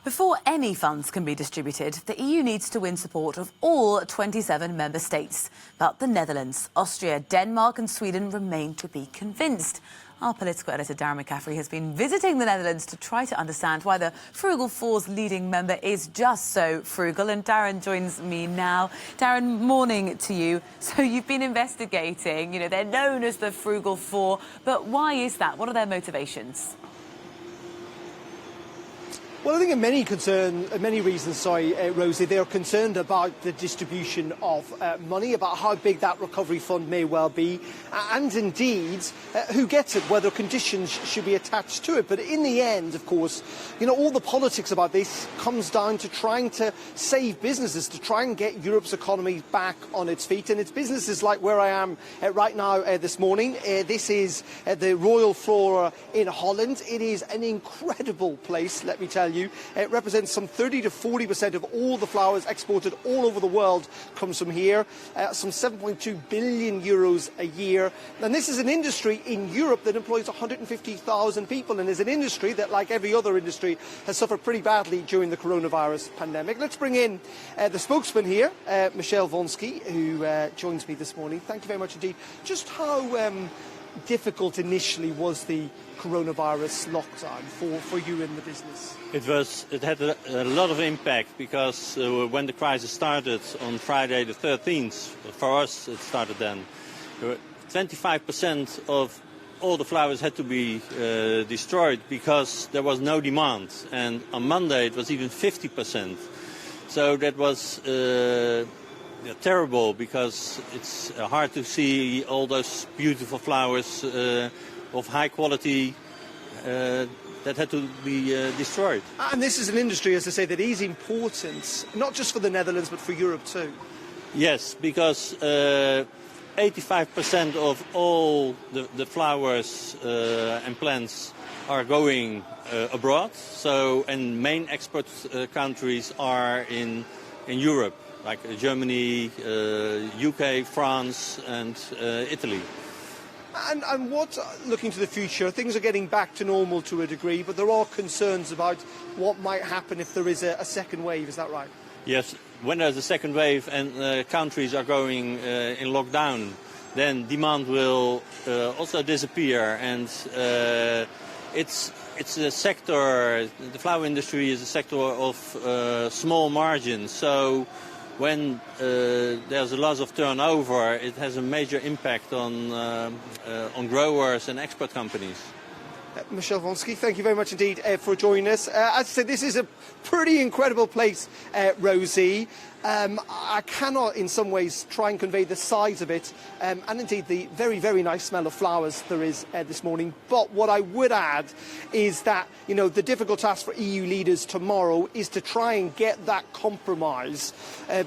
Before any funds can be distributed, the EU needs to win support of all 27 member states. But the Netherlands, Austria, Denmark and Sweden remain to be convinced. Our political editor Darren McCaffrey has been visiting the Netherlands to try to understand why the Frugal Four's leading member is just so frugal. And Darren joins me now. Darren, morning to you. So you've been investigating, they're known as the Frugal Four, but why is that? What are their motivations? Well, I think in many reasons, Rosie, they are concerned about the distribution of money, about how big that recovery fund may well be, and indeed, who gets it, whether conditions should be attached to it. But in the end, of course, all the politics about this comes down to trying to save businesses, to try and get Europe's economy back on its feet. And it's businesses like where I am right now this morning. This is the Royal Flora in Holland. It is an incredible place, let me tell you. It represents some 30 to 40% of all the flowers exported all over the world comes from here, some 7.2 billion euros a year. And this is an industry in Europe that employs 150,000 people and is an industry that, like every other industry, has suffered pretty badly during the coronavirus pandemic. Let's bring in the spokesman here, Michel Vonsky, who joins me this morning. Thank you very much indeed. Just how difficult initially was the coronavirus lockdown for you in the business? It had a lot of impact because when the crisis started on Friday the 13th, for us it started then, 25% of all the flowers had to be destroyed because there was no demand, and on Monday it was even 50%. So that was terrible, because it's hard to see all those beautiful flowers of high quality that had to be destroyed. And this is an industry, as I say, that is important, not just for the Netherlands, but for Europe too. Yes, because 85% of all the flowers and plants are going abroad. So, and main export countries are in Europe, like Germany, UK, France and Italy. And what, looking to the future, things are getting back to normal to a degree, but there are concerns about what might happen if there is a second wave, is that right? Yes, when there's a second wave and countries are going in lockdown, then demand will also disappear, and it's a sector, the flower industry is a sector of small margins, so when there's a loss of turnover, it has a major impact on growers and export companies. Michel Vonsky, thank you very much indeed for joining us. As I said, this is a pretty incredible place, Rosie. I cannot in some ways try and convey the size of it and indeed the very, very nice smell of flowers there is this morning. But what I would add is that, the difficult task for EU leaders tomorrow is to try and get that compromise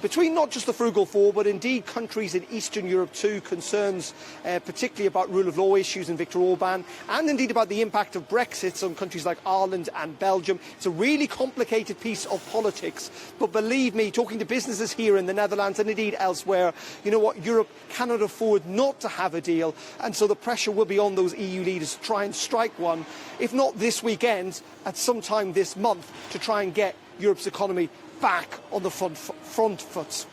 between not just the Frugal Four, but indeed countries in Eastern Europe too, concerns particularly about rule of law issues in Viktor Orban, and indeed about the impact of Brexit on countries like Ireland and Belgium. It's a really complicated piece of politics, but believe me, talking to businesses here in the Netherlands and indeed elsewhere, Europe cannot afford not to have a deal, and so the pressure will be on those EU leaders to try and strike one, if not this weekend, at some time this month, to try and get Europe's economy back on the front foot.